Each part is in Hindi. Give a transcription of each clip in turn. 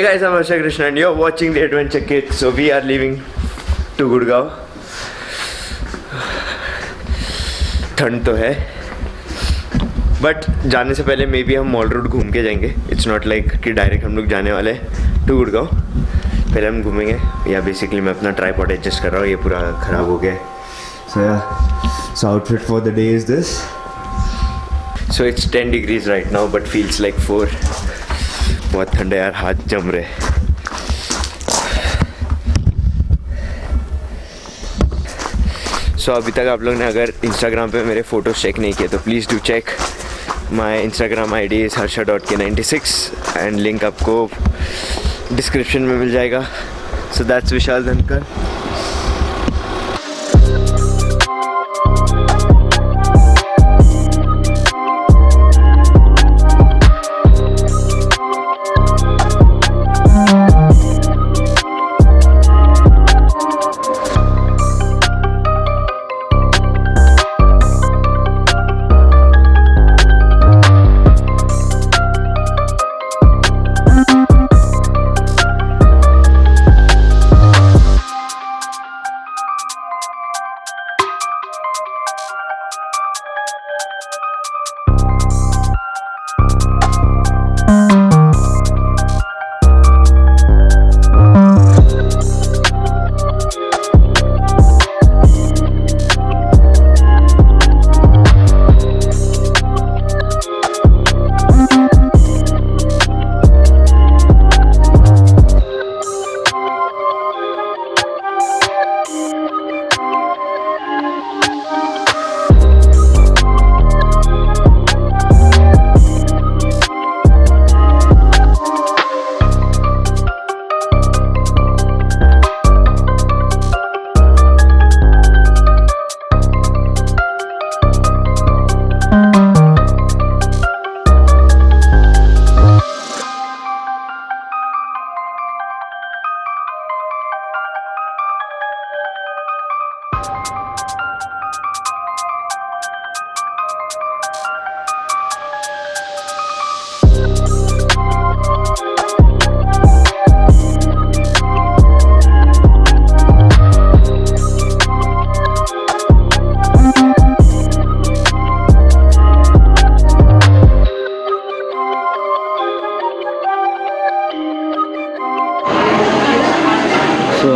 Hey guys, I'm Harsha Krishna and you're watching the Adventure Kit. So we are leaving to Gurgaon. ठंड तो है बट जाने से पहले मे बी हम मॉल रोड घूम के जाएंगे. इट्स नॉट लाइक कि डायरेक्ट हम लोग जाने वाले टू गुड़गांव. पहले हम घूमेंगे. या बेसिकली मैं अपना ट्राइपॉड एडजस्ट कर रहा हूँ, ये पूरा ख़राब हो गया है. So outfit for the day is this. So it's 10 degrees right now but feels like 4. बहुत ठंड है यार, हाथ जम रहे. सो अभी तक आप लोग ने अगर इंस्टाग्राम पे मेरे फ़ोटोज़ चेक नहीं किए तो please do check. My Instagram ID is harsha.k96 and link आपको डिस्क्रिप्शन में मिल जाएगा. सो दैट्स विशाल धनकर.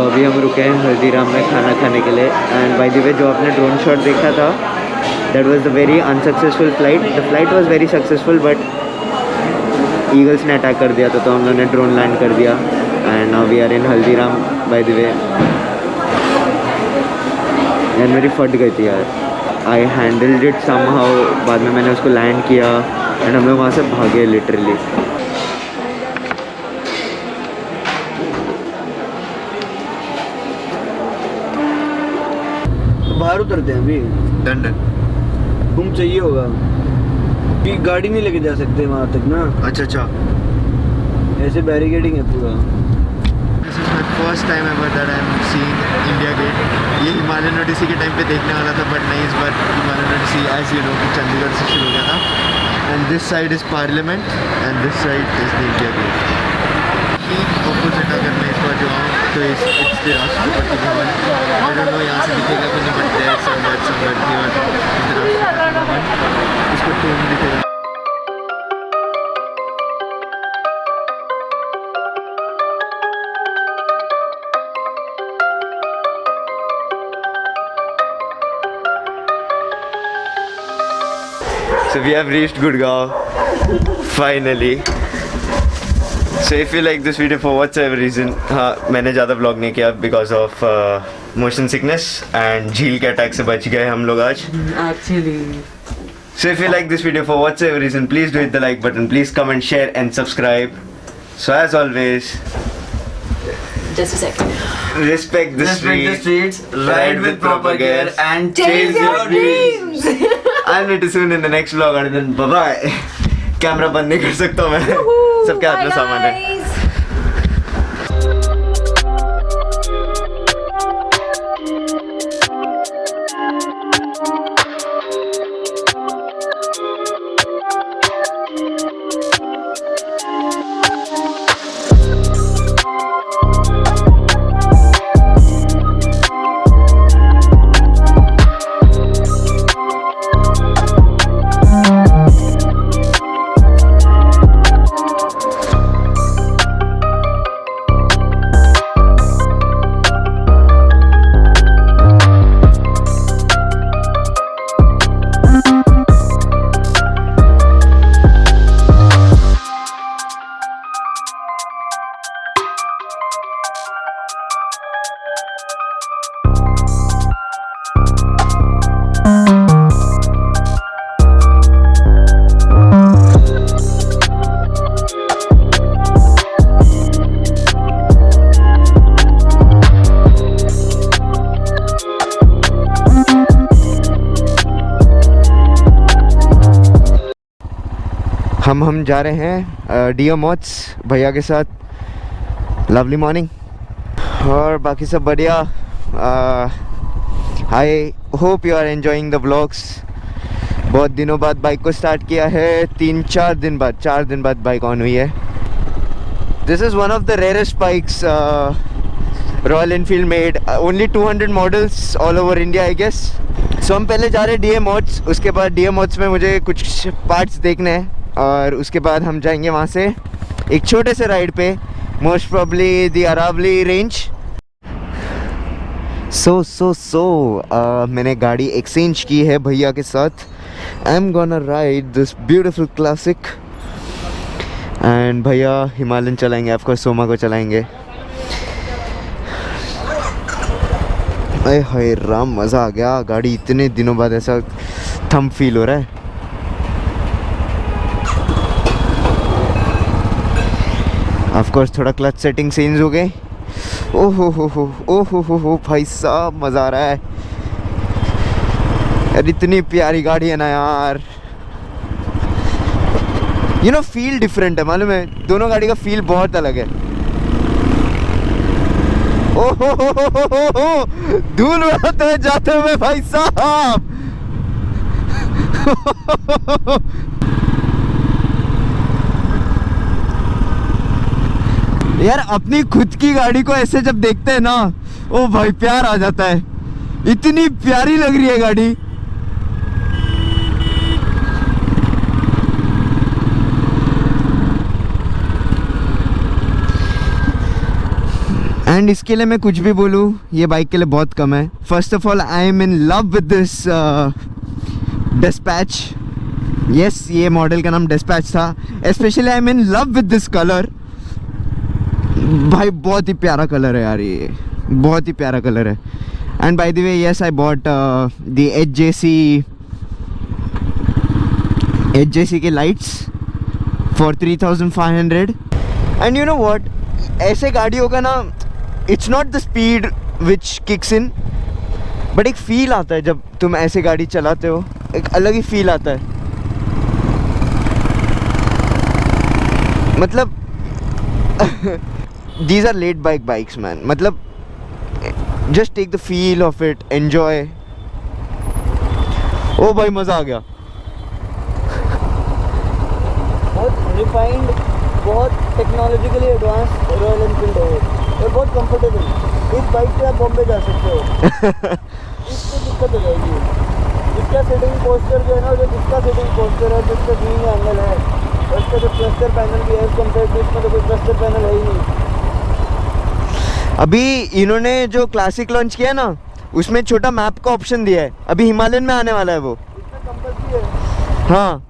अभी हम रुके हैं हल्दीराम में खाना खाने के लिए. एंड बाय द वे जो आपने ड्रोन शॉट देखा था that was the very unsuccessful flight. The flight was very successful but eagles ने अटैक कर दिया था तो हम लोगों ने ड्रोन लैंड कर दिया. And now we are in Haldiram by the way. And मेरी फट गई थी यार. I handled it somehow. बाद में मैंने उसको लैंड किया एंड हम लोग वहाँ से भागे लिटरली. बाहर उतरते हैं अभी. डन. तुम चाहिए होगा कि गाड़ी नहीं लेके जा सकते वहाँ तक ना. अच्छा. ऐसे बैरिकेडिंग है पूरा. This is my first time ever that I am seeing India Gate. ये हिमालयन ओडिसी के टाइम पे देखने वाला था बट नहीं, इस बार Himalayan Odyssey as you know कि चंडीगढ़ से शुरू हो गया था. And this side is parliament and this side is the India Gate. Opposite अगर मैं इस बार जो आऊँ तो it's the Rashtrapati Bhavan. I don't know यहाँ से दिखेगा कि नहीं but there somewhere Rashtrapati Bhavan. इसको टोन दिखेगा. So we have reached Gurgaon finally. So if you like this video for whatsoever reason, हाँ मैंने ज़्यादा vlog नहीं किया because of motion sickness and झील के अटैक से बच गए हम लोग आज. Actually. So if you like this video for whatsoever reason, please do hit the like button, please comment, share and subscribe. So as always, just a second. Respect the streets, ride with proper gear and chase your dreams. I'll meet you soon in the next vlog and then bye bye. Camera बंद नहीं कर सकता मैं. सबके हाथ में सामान है. Bye. हम जा रहे हैं डियर मॉट्स भैया के साथ। लवली मॉर्निंग और बाकी सब बढ़िया। I hope you are enjoying the vlogs. बहुत दिनों बाद बाइक को स्टार्ट किया है, 4 दिन बाद बाइक ऑन हुई है। This is one of the rarest bikes Royal Enfield made, only 200 models all over India I guess. So हम पहले जा रहे हैं डीए मॉट्स, उसके बाद डीए मॉट्स में मुझे कुछ पार्ट्स देखने हैं और उसके बाद हम जाएंगे वहाँ से एक छोटे से राइड पे, most probably the Aravalli range. मैंने गाड़ी एक्सचेंज की है भैया के साथ। I am gonna ride this beautiful classic and भैया हिमालयन चलाएंगे, ऑफकोर्स सोमा को चलाएंगे। अरे हाय राम, मज़ा आ गया। गाड़ी इतने दिनों बाद ऐसा थंब फील हो रहा है। ऑफकोर्स थोड़ा क्लच सेटिंग चेंज हो गए। ओहो हो भाई साहब, मज़ा आ रहा है यार। इतनी प्यारी गाड़ी है ना यार, यू नो फील डिफरेंट है, मालूम है। दोनों गाड़ी का फील बहुत अलग है। ओहो धूल उड़ाते हुए जाते हुए भाई साहब। यार अपनी खुद की गाड़ी को ऐसे जब देखते हैं ना, ओ भाई प्यार आ जाता है। इतनी प्यारी लग रही है गाड़ी। एंड इसके लिए मैं कुछ भी बोलूँ, ये बाइक के लिए बहुत कम है। First of all I am in love with this dispatch. Yes, ये मॉडल का नाम डिस्पैच था। Specially I am in love with this colour. भाई बहुत ही प्यारा कलर है यार, ये बहुत ही प्यारा कलर है। And by the way yes, I bought the H J C K lights for 3500। And you know what, ऐसे गाड़ियों का ना, it's not the speed which kicks in, but एक फील आता है जब तुम ऐसे गाड़ी चलाते हो, एक अलग ही फील आता है। मतलब these are laid back bikes man, मतलब just take the feel of it, enjoy। ओ भाई मज़ा आ गया। बहुत रिफाइंड, बहुत टेक्नोलॉजिकली एडवांस रॉयल एनफील्ड है और बहुत कंफर्टेबल। इस बाइक से आप बॉम्बे जा सकते हो। इससे दिक्कत हो जाएगी। इसका सेटिंग पोस्टर जो है ना, जो जिसका सेटिंग पोस्टर है, जिसका व्यूइंग एंगल है, और इसका जो क्लस्टर पैनल भी है, कंपेयर टू इसमें तो कोई क्लस्टर पैनल है ही नहीं। अभी इन्होंने जो क्लासिक लॉन्च किया ना, उसमें छोटा मैप का ऑप्शन दिया है। अभी हिमालयन में आने वाला है वो। इसमें कंपल्सरी है। हाँ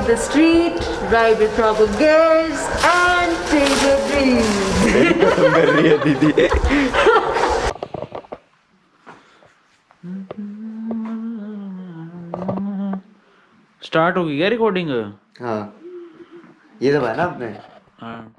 hit the street, ride with proper gears, and take a breeze. कर रही है दीदी. स्टार्ट होगी क्या रिकॉर्डिंग? हाँ, ये दबाया ना आपने? हाँ.